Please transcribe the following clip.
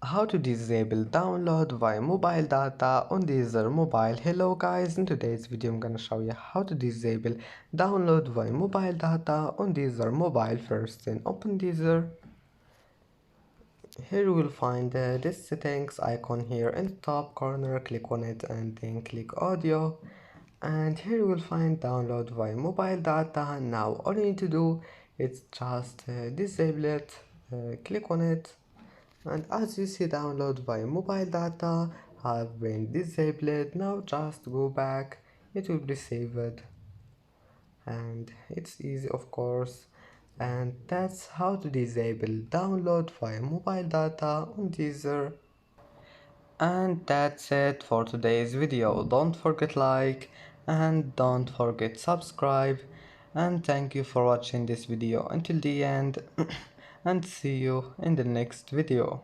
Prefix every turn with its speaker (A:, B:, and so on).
A: How to disable download via mobile data on Deezer mobile. Hello guys, in today's video I'm gonna show you how to disable download via mobile data on Deezer mobile. First, then open Deezer. Here you will find this settings icon here in the top corner. Click on it and then click audio, and here you will find download via mobile data. Now all you need to do is just disable it. Click on it, and as you see, download via mobile data have been disabled. Now just go back, it will be saved, and it's easy of course. And that's how to disable download via mobile data on Deezer. And that's it for today's video. Don't forget like and don't forget subscribe, and thank you for watching this video until the end and see you in the next video.